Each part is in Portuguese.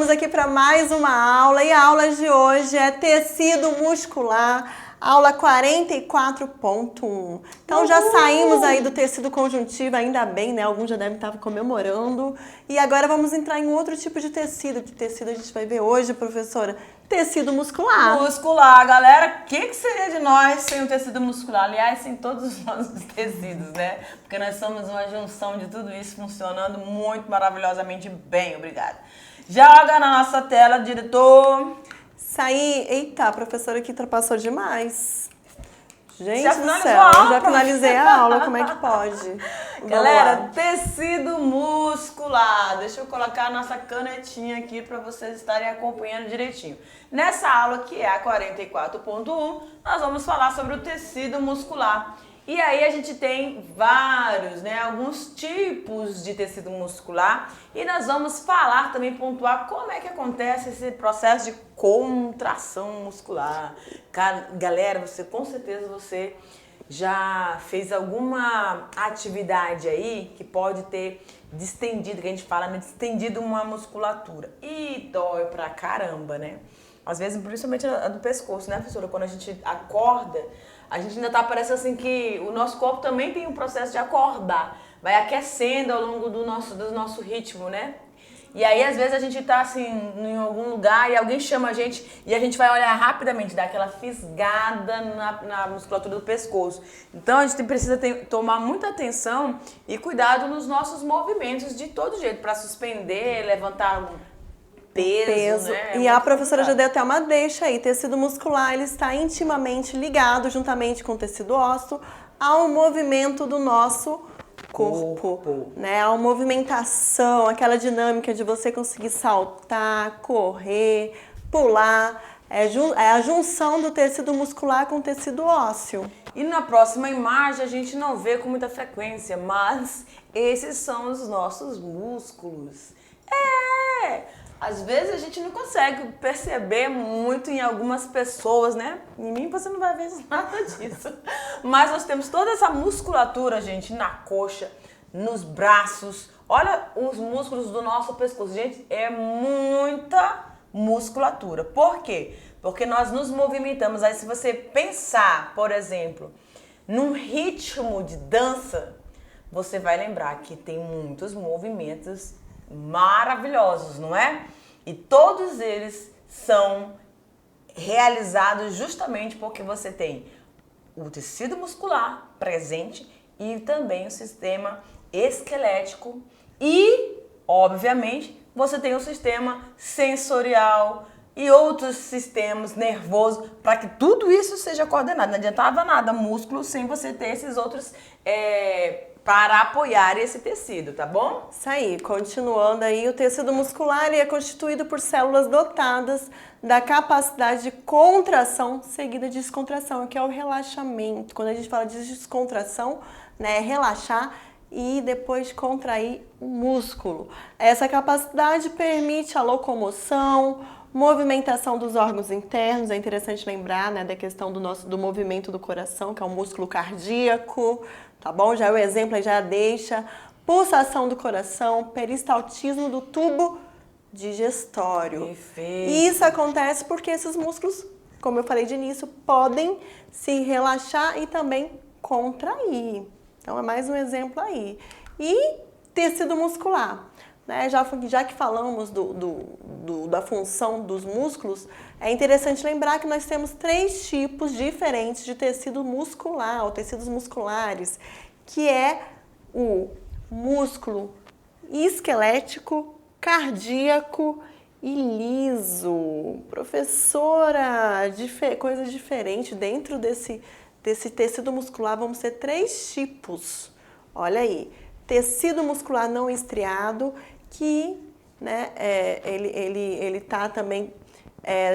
Estamos aqui para mais uma aula e a aula de hoje é tecido muscular, aula 44.1. Então já saímos aí do tecido conjuntivo, ainda bem, né? Alguns já devem estar comemorando. E agora vamos entrar em outro tipo de tecido. Que tecido a gente vai ver hoje, professora? Tecido muscular. Muscular, galera. O que seria de nós sem o tecido muscular? Aliás, sem todos os nossos tecidos, né? Porque nós somos uma junção de tudo isso funcionando muito maravilhosamente bem. Obrigada. Joga na nossa tela, diretor. Saí. Eita, a professora aqui ultrapassou demais. Gente Já do finalizou céu, a aula? já finalizei a aula, como é que pode? Galera, tecido muscular. Deixa eu colocar a nossa canetinha aqui para vocês estarem acompanhando direitinho. Nessa aula, que é a 44.1, nós vamos falar sobre o tecido muscular. E aí a gente tem vários, né, alguns tipos de tecido muscular e nós vamos falar também, pontuar como é que acontece esse processo de contração muscular. Galera, você com certeza você já fez alguma atividade aí que pode ter distendido, que a gente fala, né, distendido uma musculatura e dói pra caramba, né? Às vezes, principalmente a do pescoço, né, professora? Quando a gente acorda, a gente ainda tá, parece assim que o nosso corpo também tem um processo de acordar. Vai aquecendo ao longo do nosso ritmo, né? E aí, às vezes, a gente tá assim, em algum lugar e alguém chama a gente e a gente vai olhar rapidamente, dar aquela fisgada na musculatura do pescoço. Então, a gente precisa tomar muita atenção e cuidado nos nossos movimentos de todo jeito, para suspender, levantar peso, né? E a professora já deu até uma deixa aí. Tecido muscular, ele está intimamente ligado, juntamente com o tecido ósseo, ao movimento do nosso corpo, né? A movimentação, aquela dinâmica de você conseguir saltar, correr, pular. É a junção do tecido muscular com o tecido ósseo. E na próxima imagem a gente não vê com muita frequência, mas esses são os nossos músculos. Às vezes a gente não consegue perceber muito em algumas pessoas, né? Em mim você não vai ver nada disso. Mas nós temos toda essa musculatura, gente, na coxa, nos braços. Olha os músculos do nosso pescoço. Gente, é muita musculatura. Por quê? Porque nós nos movimentamos. Aí se você pensar, por exemplo, num ritmo de dança, você vai lembrar que tem muitos movimentos maravilhosos, não é? E todos eles são realizados justamente porque você tem o tecido muscular presente e também o sistema esquelético e, obviamente, você tem o sistema sensorial e outros sistemas nervosos para que tudo isso seja coordenado. Não adiantava nada músculo sem você ter esses outros para apoiar esse tecido, tá bom? Isso aí, continuando aí, o tecido muscular ele é constituído por células dotadas da capacidade de contração seguida de descontração, que é o relaxamento. Quando a gente fala de descontração, né, é relaxar e depois contrair o músculo. Essa capacidade permite a locomoção, movimentação dos órgãos internos. É interessante lembrar, né, da questão do movimento do coração, que é o músculo cardíaco. Tá bom? Já o exemplo aí já deixa. Pulsação do coração, peristaltismo do tubo digestório. Perfeito. E isso acontece porque esses músculos, como eu falei de início, podem se relaxar e também contrair. Então é mais um exemplo aí. E tecido muscular, né? Já que falamos da função dos músculos, é interessante lembrar que nós temos 3 tipos diferentes de tecido muscular, ou tecidos musculares, que é o músculo esquelético, cardíaco e liso. Professora, coisa diferente. Dentro desse tecido muscular vamos ter 3 tipos. Olha aí, tecido muscular não estriado, que, né, ele tá também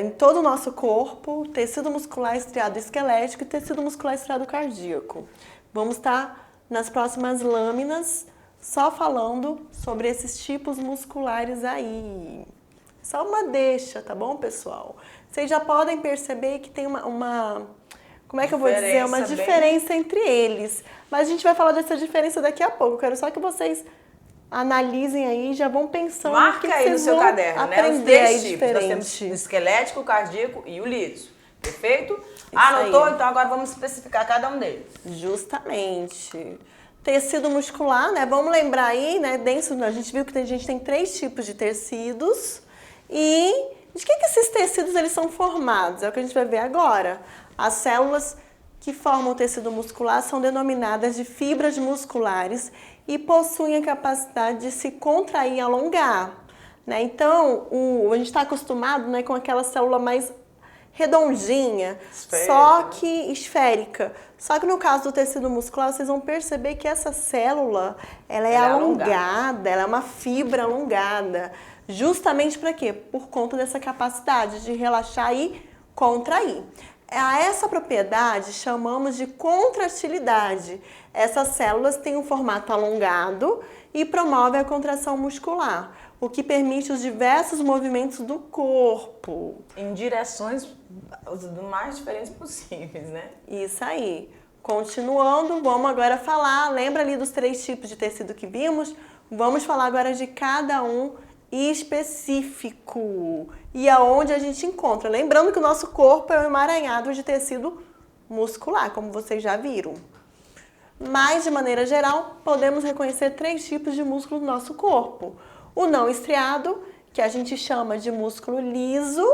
em todo o nosso corpo, tecido muscular estriado esquelético e tecido muscular estriado cardíaco. Vamos estar nas próximas lâminas só falando sobre esses tipos musculares aí. Só uma deixa, tá bom, pessoal? Vocês já podem perceber que tem como é que eu vou dizer? Uma diferença entre eles. Mas a gente vai falar dessa diferença daqui a pouco. Eu quero só que vocês analisem aí, já vão pensando Marca o que aí no vocês seu vão caderno, né? Os aprender aí três tipos. Nós diferente. temos o esquelético, o cardíaco e o liso. Perfeito? Isso Anotou? aí. Então agora vamos especificar cada um deles. Justamente. Tecido muscular, né? Vamos lembrar aí, né? Dentro, a gente viu que a gente tem 3 tipos de tecidos. E de que esses tecidos eles são formados? É o que a gente vai ver agora. As células que formam o tecido muscular são denominadas de fibras musculares e possuem a capacidade de se contrair e alongar, né? Então, a gente está acostumado, né, com aquela célula mais redondinha, Esférica, só né? que esférica. Só que no caso do tecido muscular, vocês vão perceber que essa célula, ela é Ela é alongada, ela é uma fibra alongada. Justamente para quê? Por conta dessa capacidade de relaxar e contrair. A essa propriedade chamamos de contratilidade. Essas células têm um formato alongado e promovem a contração muscular, o que permite os diversos movimentos do corpo. Em direções os mais diferentes possíveis, né? Isso aí. Continuando, vamos agora falar, lembra ali dos 3 tipos de tecido que vimos? Vamos falar agora de cada um específico e aonde a gente encontra. Lembrando que o nosso corpo é um emaranhado de tecido muscular, como vocês já viram. Mas, de maneira geral, podemos reconhecer 3 tipos de músculo no nosso corpo. O não estriado, que a gente chama de músculo liso,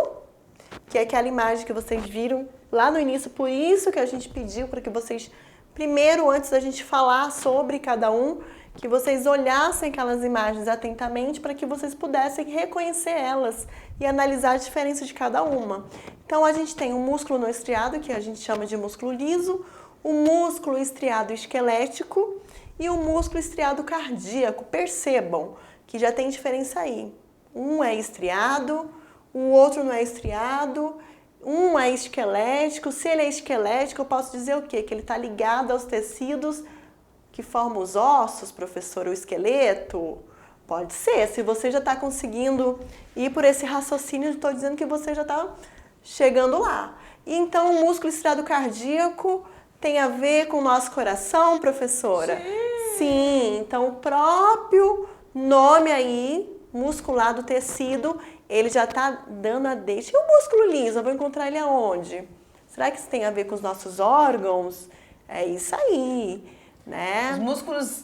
que é aquela imagem que vocês viram lá no início, por isso que a gente pediu para que vocês, primeiro, antes da gente falar sobre cada um, que vocês olhassem aquelas imagens atentamente para que vocês pudessem reconhecer elas e analisar a diferença de cada uma. Então, a gente tem o músculo não estriado, que a gente chama de músculo liso, o músculo estriado esquelético e o músculo estriado cardíaco. Percebam que já tem diferença aí. Um é estriado, o outro não é estriado, um é esquelético. Se ele é esquelético, eu posso dizer o quê? Que ele está ligado aos tecidos que formam os ossos, professor, o esqueleto? Pode ser. Se você já está conseguindo ir por esse raciocínio, eu estou dizendo que você já está chegando lá. E então, o músculo estriado cardíaco tem a ver com o nosso coração, professora? Sim. Sim. Então, o próprio nome aí, muscular do tecido, ele já está dando a deixa. E o músculo liso, eu vou encontrar ele aonde? Será que isso tem a ver com os nossos órgãos? É isso aí, né? Os músculos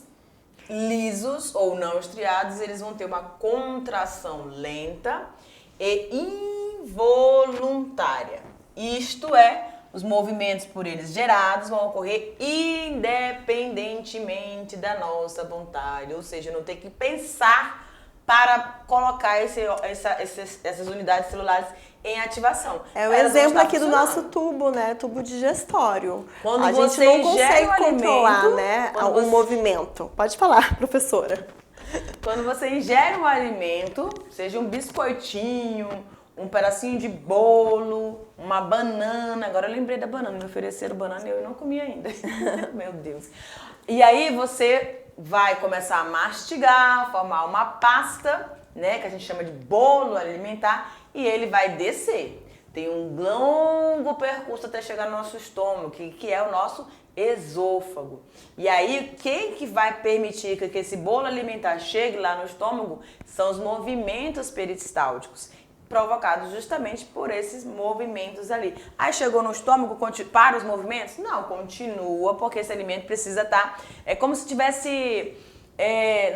lisos ou não estriados, eles vão ter uma contração lenta e involuntária. Isto é, os movimentos por eles gerados vão ocorrer independentemente da nossa vontade, ou seja, não ter que pensar para colocar essas unidades celulares em ativação. É o Elas vão exemplo estar aqui do funcionando. nosso tubo, né? Tubo digestório. Quando a gente você não ingere consegue o controlar, alimento, né, quando o você- movimento. Pode falar, professora. Quando você ingere um alimento, seja um biscoitinho, um pedacinho de bolo, uma banana. Agora eu lembrei da banana, me ofereceram banana e eu não comi ainda. Meu Deus. E aí você vai começar a mastigar, formar uma pasta, né, que a gente chama de bolo alimentar, e ele vai descer. Tem um longo percurso até chegar no nosso estômago, que é o nosso esôfago. E aí, quem que vai permitir que esse bolo alimentar chegue lá no estômago são os movimentos peristálticos, provocados justamente por esses movimentos ali. Aí chegou no estômago, para os movimentos? Não, continua, porque esse alimento precisa estar... É como se tivesse...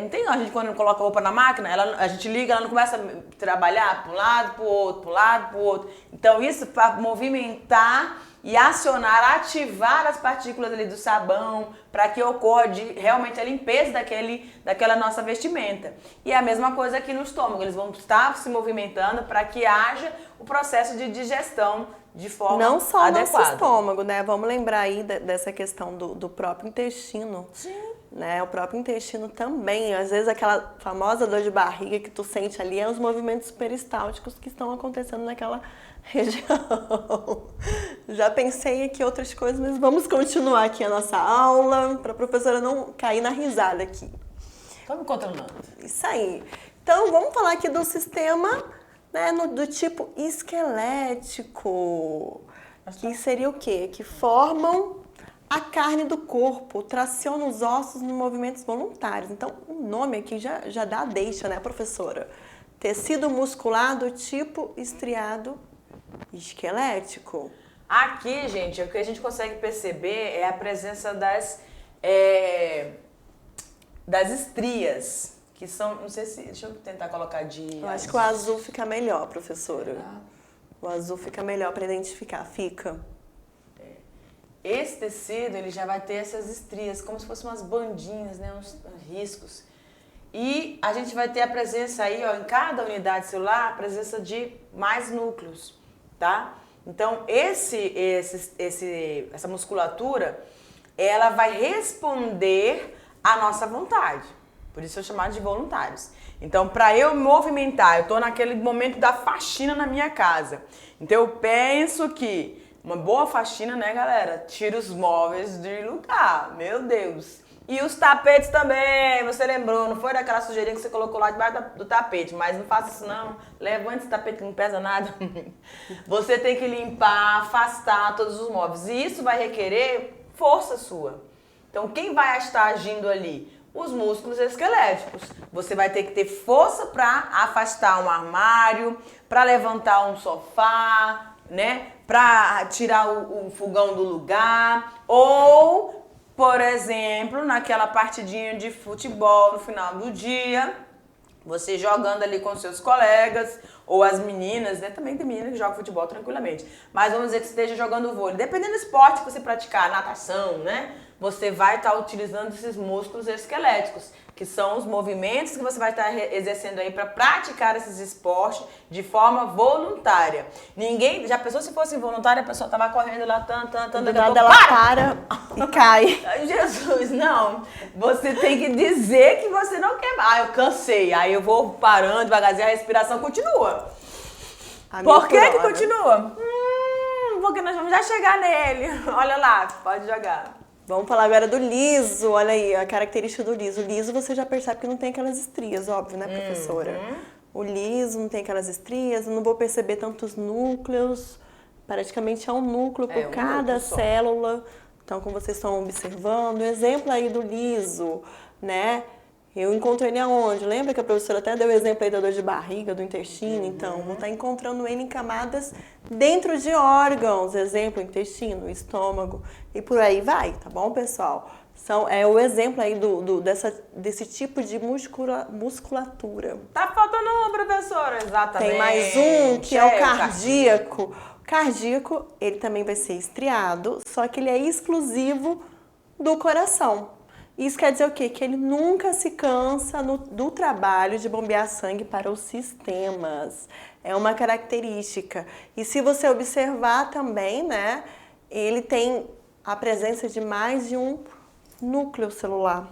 não tem a gente quando coloca a roupa na máquina, a gente liga, ela não começa a trabalhar para um lado, para o outro, para um lado, para o outro. Então isso para movimentar e acionar, ativar as partículas ali do sabão para que ocorra realmente a limpeza daquela nossa vestimenta. E é a mesma coisa aqui no estômago, eles vão estar se movimentando para que haja o processo de digestão de forma Não só o adequada. nosso estômago, né? Vamos lembrar aí dessa questão do próprio intestino. Sim. Né? O próprio intestino também. Às vezes aquela famosa dor de barriga que tu sente ali é os movimentos peristálticos que estão acontecendo naquela região. Já pensei aqui outras coisas, mas vamos continuar aqui a nossa aula para a professora não cair na risada aqui. Tô me controlando. Isso aí. Então, vamos falar aqui do sistema, né, do tipo esquelético. Que seria o quê? Que formam a carne do corpo, traciona os ossos nos movimentos voluntários. Então, o nome aqui já dá a deixa, né, professora? Tecido muscular do tipo estriado esquelético. Aqui, gente, o que a gente consegue perceber é a presença das estrias, que são, não sei se, deixa eu tentar colocar de... Eu acho que o azul fica melhor, professora. O azul fica melhor para identificar, fica. Esse tecido, ele já vai ter essas estrias, como se fossem umas bandinhas, né, uns riscos. E a gente vai ter a presença aí, ó, em cada unidade celular, a presença de mais núcleos, tá? Então, essa musculatura, ela vai responder à nossa vontade. Por isso eu chamo de voluntários. Então, para eu movimentar, eu tô naquele momento da faxina na minha casa. Então, eu penso que uma boa faxina, né, galera? Tira os móveis de lugar, meu Deus. E os tapetes também, você lembrou, não foi daquela sujeirinha que você colocou lá debaixo do tapete, mas não faça isso não, levante esse tapete que não pesa nada. Você tem que limpar, afastar todos os móveis, e isso vai requerer força sua. Então quem vai estar agindo ali? Os músculos esqueléticos. Você vai ter que ter força para afastar um armário, para levantar um sofá, né? Para tirar o fogão do lugar, ou... Por exemplo, naquela partidinha de futebol no final do dia, você jogando ali com seus colegas, ou as meninas, né? Também tem meninas que jogam futebol tranquilamente. Mas vamos dizer que você esteja jogando vôlei. Dependendo do esporte que você praticar, natação, né? Você vai estar utilizando esses músculos esqueléticos, que são os movimentos que você vai estar exercendo aí para praticar esses esportes de forma voluntária. Ninguém, já pensou se fosse involuntária, a pessoa tava correndo lá, do nada ela para e cai. Jesus, não. Você tem que dizer que você não quer mais. Ah, eu cansei. Aí eu vou parando devagarzinho, a respiração continua. Por que que continua? Porque nós vamos já chegar nele. Olha lá, pode jogar. Vamos falar agora do liso, olha aí, a característica do liso. O liso você já percebe que não tem aquelas estrias, óbvio, né, professora? O liso não tem aquelas estrias, não vou perceber tantos núcleos, praticamente é um núcleo por cada célula. Então, como vocês estão observando, exemplo aí do liso, né? Eu encontro ele aonde? Lembra que a professora até deu o exemplo aí da dor de barriga, do intestino? Então, vou estar encontrando ele em camadas dentro de órgãos. Exemplo, intestino, estômago e por aí vai, tá bom, pessoal? É o exemplo aí desse tipo de musculatura. Tá faltando um, professora, exatamente. Tem mais um, que é o cardíaco. O cardíaco, ele também vai ser estriado, só que ele é exclusivo do coração. Isso quer dizer o quê? Que ele nunca se cansa do trabalho de bombear sangue para os sistemas. É uma característica. E se você observar também, né, ele tem a presença de mais de um núcleo celular.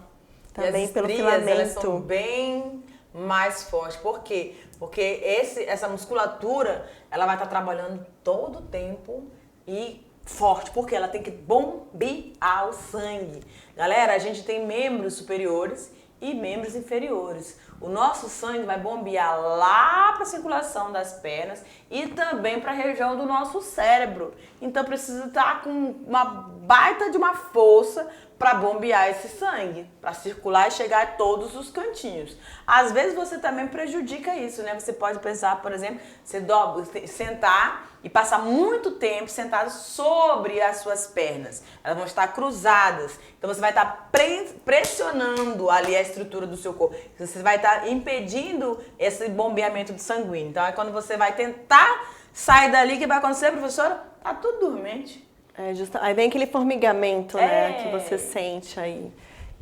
Também pelo filamento. Elas são bem mais fortes. Por quê? Porque essa musculatura, ela vai estar trabalhando todo o tempo e forte, porque ela tem que bombear o sangue. Galera, a gente tem membros superiores e membros inferiores. O nosso sangue vai bombear lá para a circulação das pernas e também para a região do nosso cérebro. Então precisa estar com uma baita de uma força para bombear esse sangue, para circular e chegar a todos os cantinhos. Às vezes você também prejudica isso, né? Você pode pensar, por exemplo, você sentar e passar muito tempo sentado sobre as suas pernas. Elas vão estar cruzadas. Então você vai estar pressionando ali a estrutura do seu corpo. Você vai estar impedindo esse bombeamento de sanguíneo. Então é quando você vai tentar sair dali, o que vai acontecer, professora? Tá tudo dormente. Aí vem aquele formigamento, né, que você sente aí.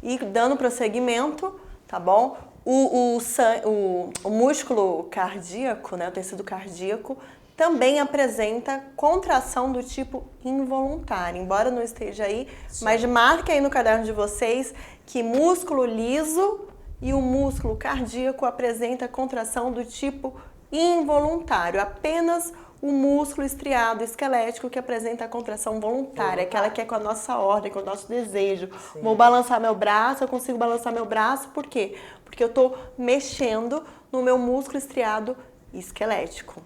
E dando prosseguimento, tá bom? O músculo cardíaco, né, o tecido cardíaco, também apresenta contração do tipo involuntário. Embora não esteja aí, mas marque aí no caderno de vocês que músculo liso e o músculo cardíaco apresenta contração do tipo involuntário. Apenas o músculo estriado esquelético que apresenta a contração voluntária, aquela que é com a nossa ordem, com o nosso desejo. Sim. Vou balançar meu braço, eu consigo balançar meu braço, por quê? Porque eu estou mexendo no meu músculo estriado esquelético.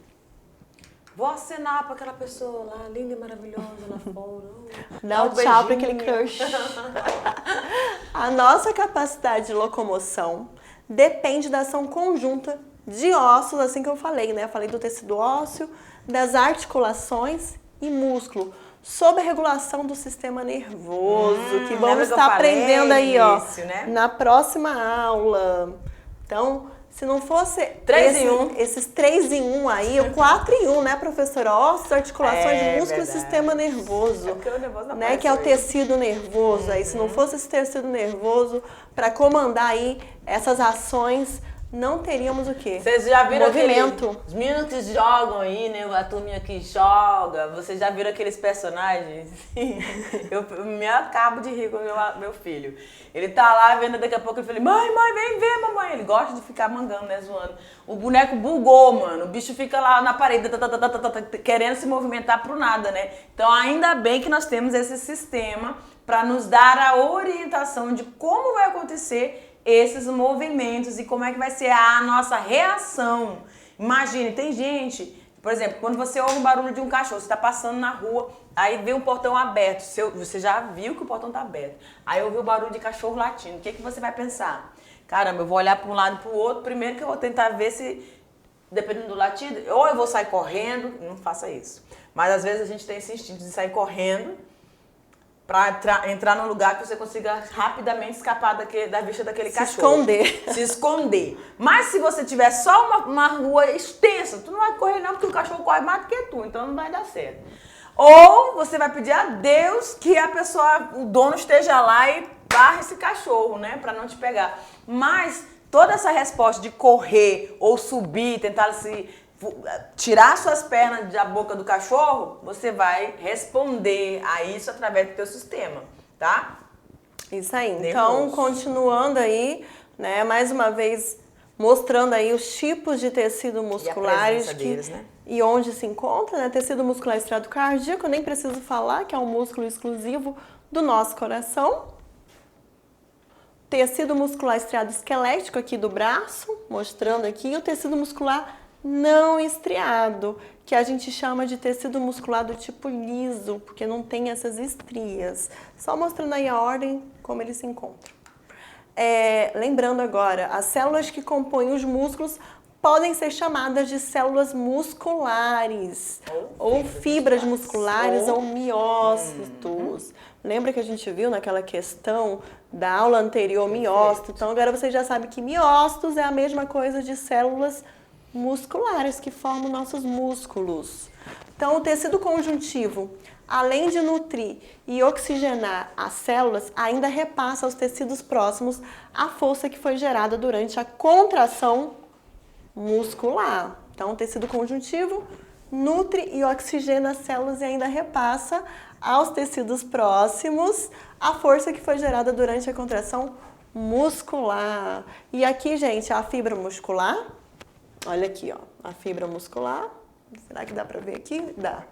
Vou acenar para aquela pessoa lá, linda e maravilhosa lá fora. Dá um tchau para aquele crush. A nossa capacidade de locomoção depende da ação conjunta de ossos, assim que eu falei, né? Eu falei do tecido ósseo, das articulações e músculo, sob a regulação do sistema nervoso, que vamos estar aprendendo aí, ó, né? na próxima aula. Então, se não fosse 3 em 1. esses 3 em 1 aí, o 4 em 1, né, professora? Ossos, articulações, músculo e sistema nervoso. É porque o nervoso não né, que é o tecido nervoso. Aí, se não fosse esse tecido nervoso para comandar aí essas ações, não teríamos o quê? Vocês já viram movimento. Os meninos que jogam aí, né? A turminha que joga. Vocês já viram aqueles personagens? Eu me acabo de rir com meu filho. Ele tá lá vendo, daqui a pouco ele fala, mãe, vem ver, mamãe. Ele gosta de ficar mangando, né, zoando. O boneco bugou, mano. O bicho fica lá na parede, querendo se movimentar pro nada, né? Então, ainda bem que nós temos esse sistema para nos dar a orientação de como vai acontecer esses movimentos e como é que vai ser a nossa reação. Imagine, tem gente, por exemplo, quando você ouve o barulho de um cachorro, você está passando na rua, aí vê um portão aberto, você já viu que o portão está aberto, aí ouviu o barulho de cachorro latindo, o que você vai pensar? Caramba, eu vou olhar para um lado e para o outro, primeiro que eu vou tentar ver se, dependendo do latido, ou eu vou sair correndo, não faça isso, mas às vezes a gente tem esse instinto de sair correndo, para entrar num lugar que você consiga rapidamente escapar da vista daquele cachorro. Se esconder. Mas se você tiver só uma rua extensa, tu não vai correr não, porque o cachorro corre mais do que tu, então não vai dar certo. Ou você vai pedir a Deus que o dono esteja lá e barre esse cachorro, né, para não te pegar. Mas toda essa resposta de correr ou subir, tentar tirar suas pernas da boca do cachorro, você vai responder a isso através do teu sistema, tá? Isso aí. Então, continuando aí, né, mais uma vez mostrando aí os tipos de tecido musculares e onde se encontra, né? Tecido muscular estriado cardíaco, eu nem preciso falar que é um músculo exclusivo do nosso coração. Tecido muscular estriado esquelético aqui do braço, mostrando aqui, e o tecido muscular não estriado, que a gente chama de tecido muscular do tipo liso, porque não tem essas estrias. Só mostrando aí a ordem, como eles se encontram. Lembrando agora, as células que compõem os músculos podem ser chamadas de células musculares, ou fibras musculares, ou miócitos. Lembra que a gente viu naquela questão da aula anterior, miócito? Então agora você já sabe que miócitos é a mesma coisa de células musculares que formam nossos músculos. Então, o tecido conjuntivo, além de nutrir e oxigenar as células, ainda repassa aos tecidos próximos a força que foi gerada durante a contração muscular. Então, o tecido conjuntivo nutre e oxigena as células e ainda repassa aos tecidos próximos a força que foi gerada durante a contração muscular. E aqui, gente, a fibra muscular. Olha aqui, ó, a fibra muscular. Será que dá para ver aqui? Dá.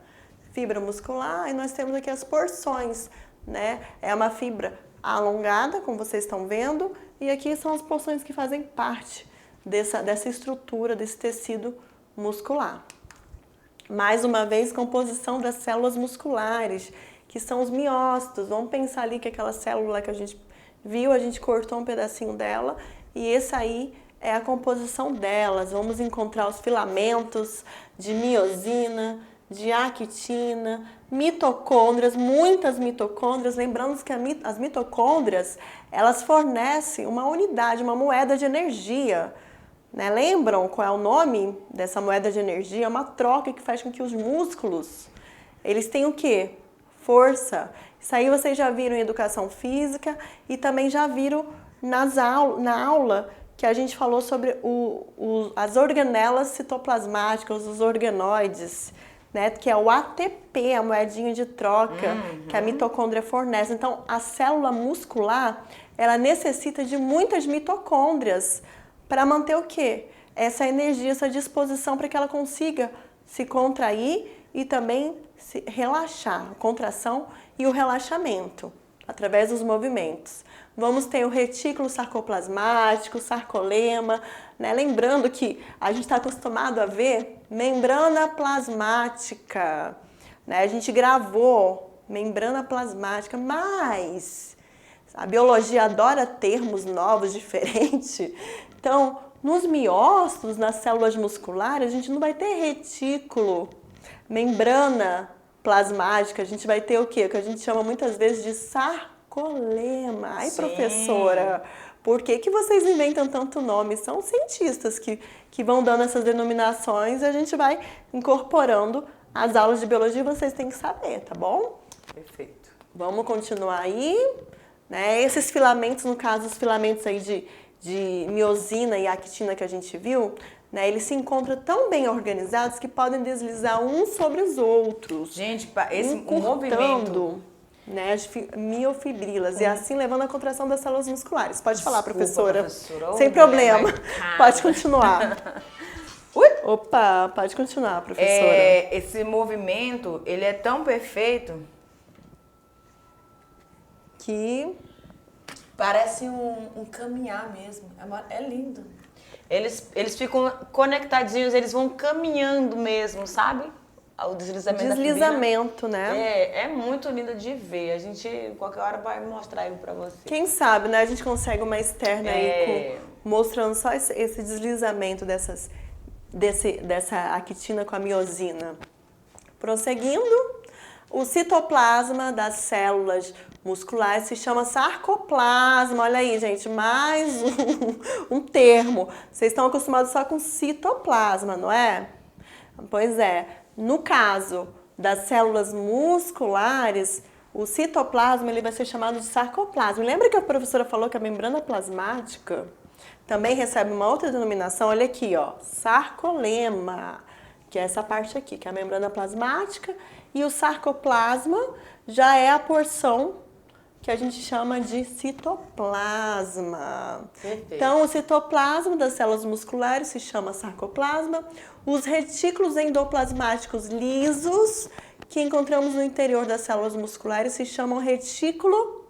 Fibra muscular, e nós temos aqui as porções, né? É uma fibra alongada, como vocês estão vendo, e aqui são as porções que fazem parte dessa estrutura, desse tecido muscular. Mais uma vez, composição das células musculares, que são os miócitos. Vamos pensar ali que aquela célula que a gente viu, a gente cortou um pedacinho dela, e esse aí é a composição delas. Vamos encontrar os filamentos de miosina, de actina, mitocôndrias, muitas mitocôndrias. Lembrando que as mitocôndrias, elas fornecem uma unidade, uma moeda de energia, né? Lembram qual é o nome dessa moeda de energia? É uma troca que faz com que os músculos, eles tenham o quê? Força. Isso aí vocês já viram em educação física e também já viram na aula que a gente falou sobre as organelas citoplasmáticas, os organoides, né? Que é o ATP, a moedinha de troca que a mitocôndria fornece. Então, a célula muscular, ela necessita de muitas mitocôndrias para manter o quê? Essa energia, essa disposição para que ela consiga se contrair e também se relaxar, a contração e o relaxamento, através dos movimentos. Vamos ter o retículo sarcoplasmático, sarcolema, né? Lembrando que a gente está acostumado a ver membrana plasmática, né? A gente gravou membrana plasmática, mas a biologia adora termos novos, diferentes. Então, nos miócitos, nas células musculares, a gente não vai ter retículo, membrana plasmática, a gente vai ter o quê? O que a gente chama muitas vezes de sarcolema. Ai, Sim. professora, por que vocês inventam tanto nome? São cientistas que vão dando essas denominações e a gente vai incorporando as aulas de biologia e vocês têm que saber, tá bom? Perfeito. Vamos continuar aí, né? Esses filamentos, no caso, os filamentos aí de miosina e actina que a gente viu, né? Eles se encontram tão bem organizados que podem deslizar uns sobre os outros. Gente, esse encurtando, movimento... né, as miofibrilas e assim levando a contração das células musculares. Pode falar, Desculpa, professora. professora. Sem Ô, problema. mulher marcada. Pode continuar. Ui! Opa, pode continuar, professora. Esse movimento, ele é tão perfeito Que parece um caminhar mesmo. É lindo. Eles ficam conectadinhos, eles vão caminhando mesmo, sabe? O deslizamento da deslizamento, né? É muito lindo de ver. A gente, qualquer hora, vai mostrar ele pra você. Quem sabe, né? A gente consegue uma externa aí mostrando só esse deslizamento dessa actina com a miosina. Prosseguindo, o citoplasma das células musculares se chama sarcoplasma. Olha aí, gente, mais um termo. Vocês estão acostumados só com citoplasma, não é? Pois é. No caso das células musculares, o citoplasma ele vai ser chamado de sarcoplasma. Lembra que a professora falou que a membrana plasmática também recebe uma outra denominação? Olha aqui, ó, sarcolema, que é essa parte aqui, que é a membrana plasmática, e o sarcoplasma já é a porção que a gente chama de citoplasma. Perfeito. Então, o citoplasma das células musculares se chama sarcoplasma. Os retículos endoplasmáticos lisos, que encontramos no interior das células musculares, se chamam retículo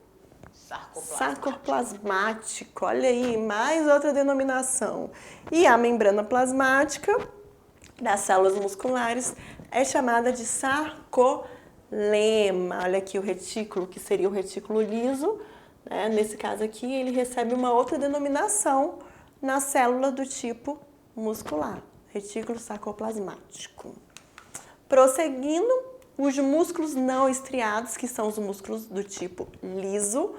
sarcoplasmático. Olha aí, mais outra denominação. E a membrana plasmática das células musculares é chamada de sarcolema. Olha aqui o retículo, que seria o retículo liso, né? Nesse caso aqui, ele recebe uma outra denominação na célula do tipo muscular, retículo sarcoplasmático. Prosseguindo, os músculos não estriados, que são os músculos do tipo liso,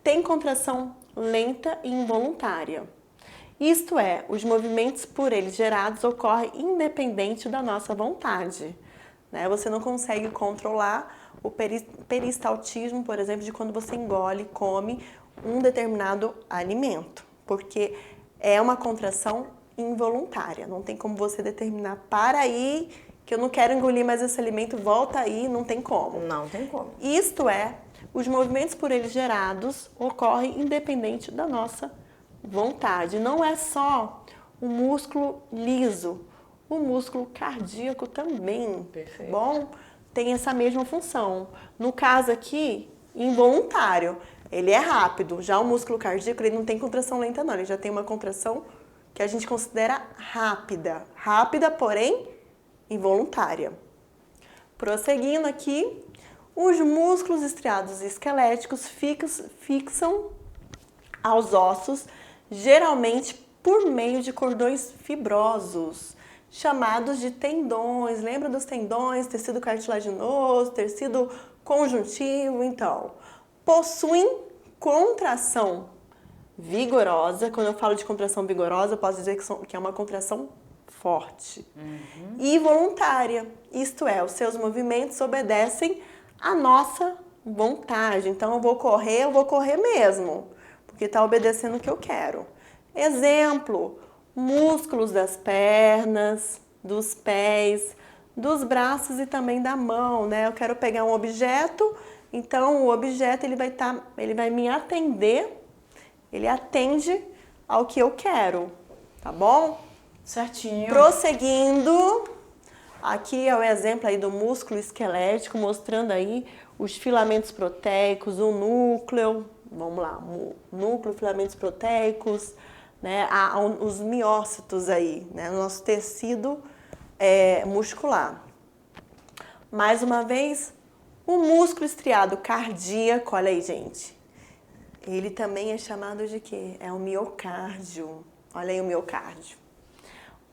têm contração lenta e involuntária. Isto é, os movimentos por eles gerados ocorrem independente da nossa vontade. Né? Você não consegue controlar o peristaltismo, por exemplo, de quando você engole, come um determinado alimento, porque é uma contração involuntária. Não tem como você determinar, para aí, que eu não quero engolir mais esse alimento, volta aí, não tem como. Não tem como. Isto é, os movimentos por eles gerados ocorrem independente da nossa vontade. Não é só o músculo liso, o músculo cardíaco também, Perfeito. Bom, tem essa mesma função. No caso aqui, involuntário, ele é rápido. Já o músculo cardíaco, ele não tem contração lenta não, ele já tem uma contração que a gente considera rápida. Rápida, porém, involuntária. Prosseguindo aqui, os músculos estriados esqueléticos fixam aos ossos, geralmente por meio de cordões fibrosos, chamados de tendões. Lembra dos tendões, tecido cartilaginoso, tecido conjuntivo? Então, possuem contração vigorosa. Quando eu falo de contração vigorosa, eu posso dizer que é uma contração forte. E voluntária. Isto é, os seus movimentos obedecem à nossa vontade. Então, eu vou correr mesmo, porque está obedecendo o que eu quero. Exemplo, músculos das pernas, dos pés, dos braços e também da mão, né? Eu quero pegar um objeto, então o objeto ele vai me atender, ele atende ao que eu quero, tá bom? Certinho. Prosseguindo, aqui é o exemplo aí do músculo esquelético, mostrando aí os filamentos proteicos, o núcleo, vamos lá, núcleo, filamentos proteicos, né, os miócitos aí, né, o nosso tecido muscular. Mais uma vez, o músculo estriado cardíaco, olha aí, gente. Ele também é chamado de quê? É o miocárdio. Olha aí o miocárdio.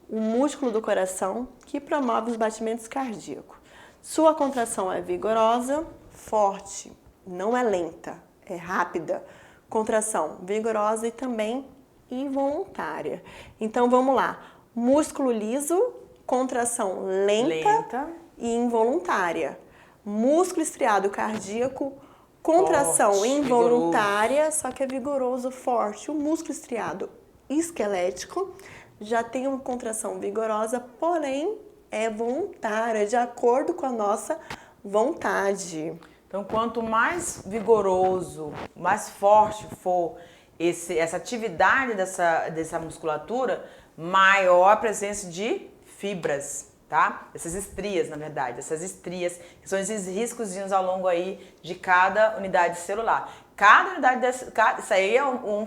O músculo do coração que promove os batimentos cardíacos. Sua contração é vigorosa, forte, não é lenta, é rápida. Contração vigorosa e também involuntária. Então vamos lá. Músculo liso, contração lenta. E involuntária. Músculo estriado cardíaco, contração Forte, involuntária, vigoroso. só que é vigoroso, forte. O músculo estriado esquelético já tem uma contração vigorosa, porém é voluntária, de acordo com a nossa vontade. Então, quanto mais vigoroso, mais forte for essa atividade dessa musculatura, maior a presença de fibras, tá? Essas estrias, na verdade, essas estrias, que são esses riscozinhos ao longo aí de cada unidade celular. Cada unidade isso aí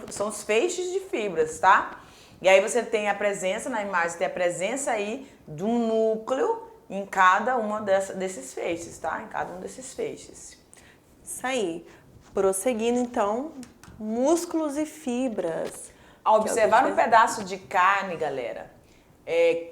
são os feixes de fibras, tá? E aí você tem a presença, na imagem, tem a presença aí de um núcleo em cada uma desses feixes, tá? Em cada um desses feixes. Isso aí. Prosseguindo, então, músculos e fibras. Ao observar um pedaço de carne, galera,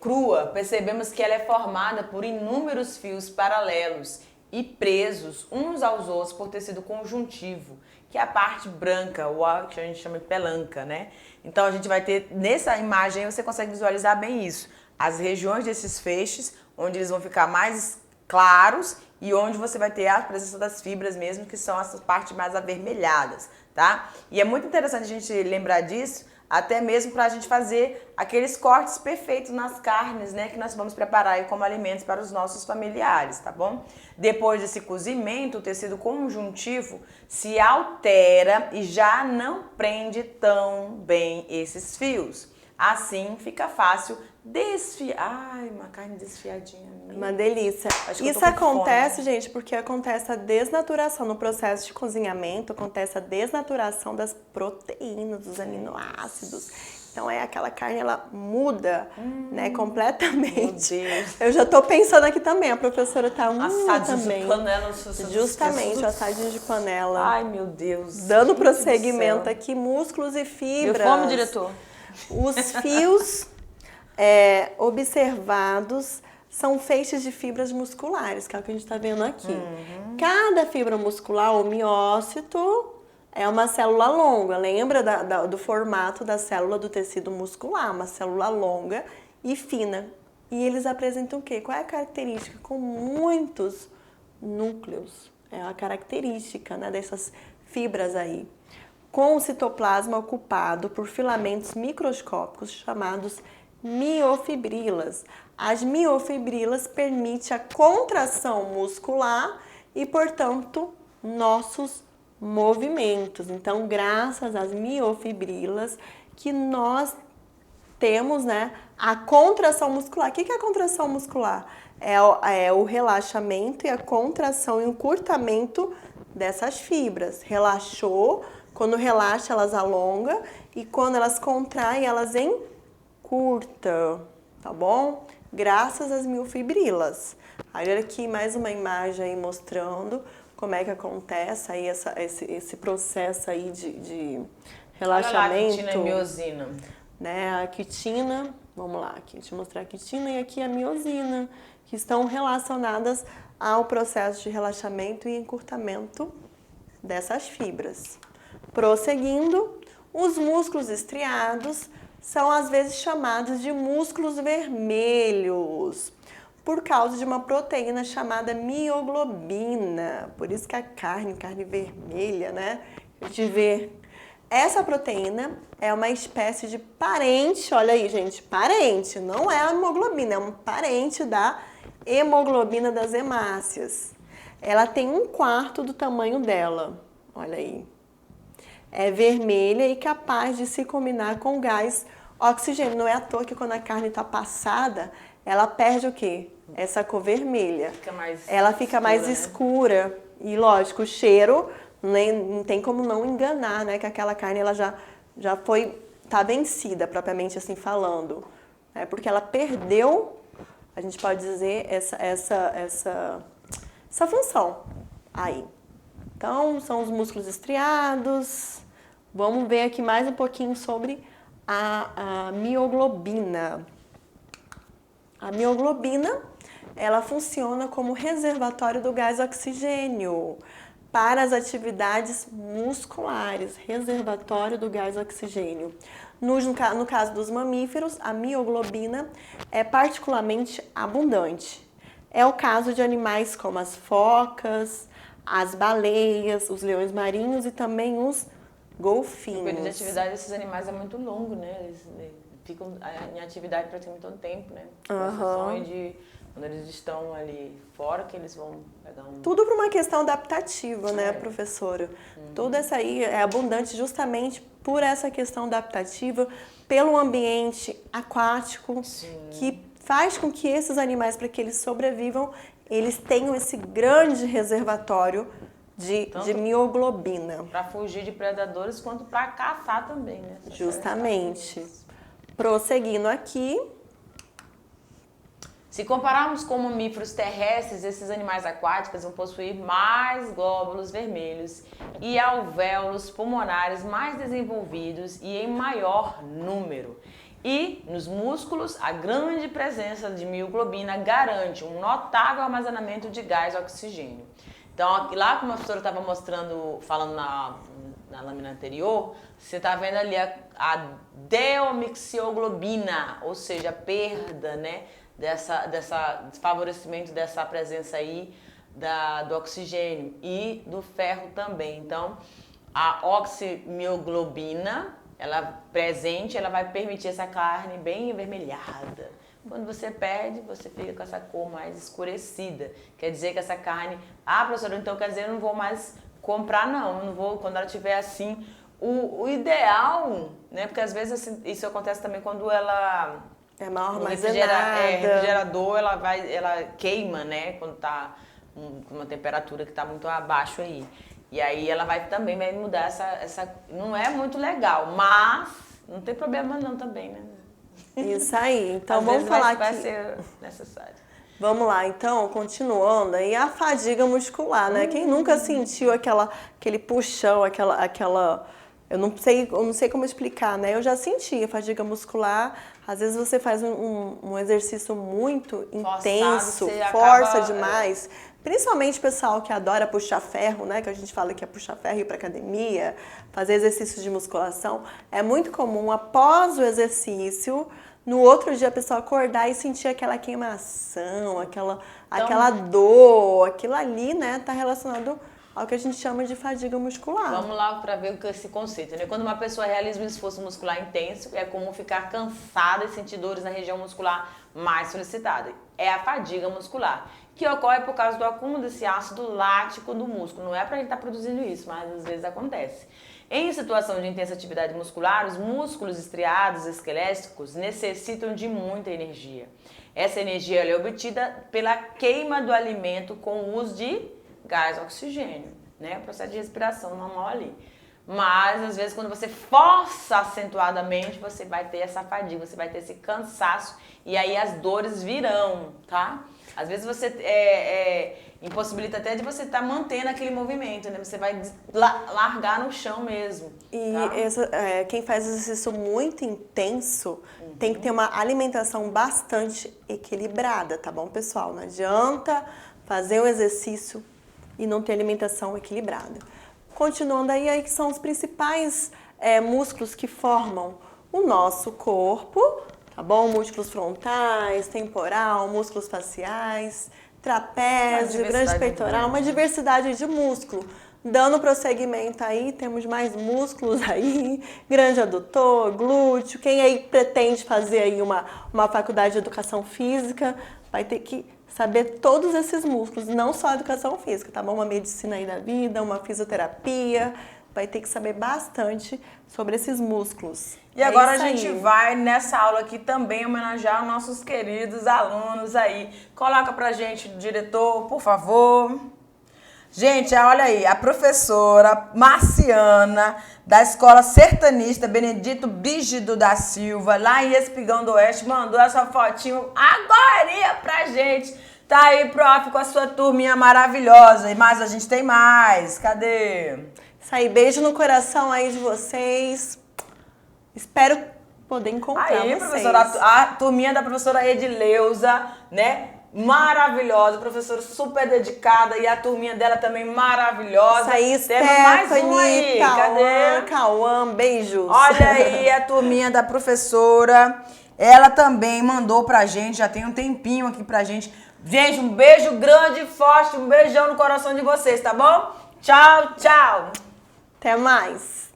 crua, percebemos que ela é formada por inúmeros fios paralelos e presos uns aos outros por tecido conjuntivo, que é a parte branca, ou a que a gente chama de pelanca, né? Então a gente vai ter, nessa imagem você consegue visualizar bem isso, as regiões desses feixes, onde eles vão ficar mais claros e onde você vai ter a presença das fibras mesmo, que são essas partes mais avermelhadas, tá? E é muito interessante a gente lembrar disso, até mesmo para a gente fazer aqueles cortes perfeitos nas carnes, né, que nós vamos preparar aí como alimentos para os nossos familiares, tá bom? Depois desse cozimento, o tecido conjuntivo se altera e já não prende tão bem esses fios. Assim fica fácil desfiar. Ai, uma carne desfiadinha. Uma delícia. Isso acontece, gente, porque acontece a desnaturação no processo de cozinhamento, acontece a desnaturação das proteínas, dos aminoácidos. Então aquela carne, ela muda, né, completamente. Meu Deus. Eu já tô pensando aqui também, a professora tá assadinhos também. de panela. Justamente, assadinho de panela. Ai, meu Deus. Dando prosseguimento aqui, músculos e fibras. Deu fome, diretor? Os fios observados são feixes de fibras musculares, que é o que a gente está vendo aqui. Cada fibra muscular, o miócito, é uma célula longa. Lembra do formato da célula do tecido muscular? Uma célula longa e fina. E eles apresentam o quê? Qual é a característica? Com muitos núcleos. É a característica, né, dessas fibras aí. Com o citoplasma ocupado por filamentos microscópicos chamados miofibrilas. As miofibrilas permitem a contração muscular e, portanto, nossos movimentos. Então, graças às miofibrilas que nós temos, né, a contração muscular. O que é a contração muscular? É o relaxamento e a contração e o encurtamento dessas fibras. Relaxou, quando relaxa elas alongam e quando elas contraem elas encurtam, tá bom? Graças às miofibrilas. Aí olha aqui mais uma imagem aí mostrando como é que acontece aí esse processo aí de relaxamento. Olha lá, quitina e miosina. Né, a quitina, vamos lá, aqui, deixa eu mostrar a quitina e aqui a miosina, que estão relacionadas ao processo de relaxamento e encurtamento dessas fibras. Prosseguindo, os músculos estriados são às vezes chamados de músculos vermelhos, por causa de uma proteína chamada mioglobina. Por isso que a carne vermelha, né? A gente vê. Essa proteína é uma espécie de parente, olha aí, gente, parente, não é a hemoglobina, é um parente da hemoglobina das hemácias. Ela tem 1/4 do tamanho dela, olha aí. É vermelha e capaz de se combinar com gás oxigênio. Não é à toa que quando a carne está passada, ela perde o quê? Essa cor vermelha. Ela fica mais escura. E lógico, o cheiro não tem como não enganar, né? Que aquela carne ela já tá vencida, propriamente assim falando. Porque ela perdeu a gente pode dizer essa função aí. Então, são os músculos estriados. Vamos ver aqui mais um pouquinho sobre a mioglobina. A mioglobina, ela funciona como reservatório do gás oxigênio para as atividades musculares, reservatório do gás oxigênio. No caso dos mamíferos, a mioglobina é particularmente abundante. É o caso de animais como as focas, as baleias, os leões marinhos e também os golfinhos. O período de atividade desses animais é muito longo, né? Eles ficam em atividade praticamente todo tempo, né? Exceções de quando eles estão ali fora, que eles vão pegar um... Tudo por uma questão adaptativa, né, professora? Tudo isso aí é abundante justamente por essa questão adaptativa, pelo ambiente aquático, que faz com que esses animais, para que eles sobrevivam, eles tenham esse grande reservatório de mioglobina. Para fugir de predadores, quanto para caçar também, né? Justamente. Prosseguindo aqui. Se compararmos com mamíferos terrestres, esses animais aquáticos vão possuir mais glóbulos vermelhos e alvéolos pulmonares mais desenvolvidos e em maior número. E nos músculos, a grande presença de mioglobina garante um notável armazenamento de gás oxigênio. Então, lá como a professora estava mostrando, falando na lâmina anterior, você está vendo ali a deoxioglobina, ou seja, a perda, né, desfavorecimento dessa presença aí do oxigênio e do ferro também. Então, a oximioglobina, ela presente, ela vai permitir essa carne bem avermelhada. Quando você perde, você fica com essa cor mais escurecida. Quer dizer que essa carne... Ah, professora, então quer dizer eu não vou mais comprar, não. Eu não vou, quando ela estiver assim... O ideal, né? Porque às vezes assim, isso acontece também quando ela... É mal no armazenada. refrigerador, ela queima, né? Quando tá com uma temperatura que tá muito abaixo aí. E aí ela também vai mudar essa... Não é muito legal, mas não tem problema não também, né? Isso aí. Então Às vamos vezes falar vai aqui. ser necessário. Vamos lá, então, continuando aí, a fadiga muscular, né? Quem nunca sentiu aquele puxão, eu não sei como explicar, né? Eu já senti a fadiga muscular. Às vezes você faz um exercício muito intenso, força demais. Principalmente o pessoal que adora puxar ferro, né? Que a gente fala que é puxar ferro, ir pra academia, fazer exercícios de musculação. É muito comum, após o exercício, no outro dia a pessoa acordar e sentir aquela queimação, aquela dor, aquilo ali, né? Tá relacionado ao que a gente chama de fadiga muscular. Vamos lá para ver esse conceito, né? Quando uma pessoa realiza um esforço muscular intenso, é comum ficar cansada e sentir dores na região muscular mais solicitada. É a fadiga muscular, que ocorre por causa do acúmulo desse ácido lático do músculo. Não é para a gente estar produzindo isso, mas às vezes acontece. Em situação de intensa atividade muscular, os músculos estriados esqueléticos necessitam de muita energia. Essa energia é obtida pela queima do alimento com o uso de gás oxigênio, né? O processo de respiração normal ali. Mas, às vezes, quando você força acentuadamente, você vai ter essa fadiga, você vai ter esse cansaço e aí as dores virão, tá? Às vezes você impossibilita até de você estar mantendo aquele movimento, né? Você vai largar no chão mesmo. E tá? quem faz exercício muito intenso tem que ter uma alimentação bastante equilibrada, tá bom, pessoal? Não adianta fazer um exercício e não ter alimentação equilibrada. Continuando aí que são os principais músculos que formam o nosso corpo, tá bom? Músculos frontais, temporal, músculos faciais, trapézio, grande peitoral, uma diversidade de músculo. Dando prosseguimento aí, temos mais músculos aí, grande adutor, glúteo. Quem aí pretende fazer aí uma faculdade de educação física vai ter que saber todos esses músculos, não só a educação física, tá bom? Uma medicina aí da vida, uma fisioterapia, vai ter que saber bastante sobre esses músculos. E agora a gente vai nessa aula aqui também homenagear nossos queridos alunos aí. Coloca pra gente, diretor, por favor. Gente, olha aí, a professora Marciana, da Escola Sertanista Benedito Brígido da Silva, lá em Espigão do Oeste, mandou essa fotinho agorinha pra gente. Tá aí, prof, com a sua turminha maravilhosa. Mas a gente tem mais. Cadê? Isso aí, beijo no coração aí de vocês. Espero poder encontrar Aí, vocês. professora, a turminha da professora Edileuza, né? Maravilhosa, professora super dedicada, e a turminha dela também maravilhosa. Isso aí, Temos mais um aí. Cadê? Cauã, beijos. Olha aí a turminha da professora. Ela também mandou pra gente, já tem um tempinho aqui pra gente. Gente, um beijo grande e forte, um beijão no coração de vocês, tá bom? Tchau, tchau. Até mais.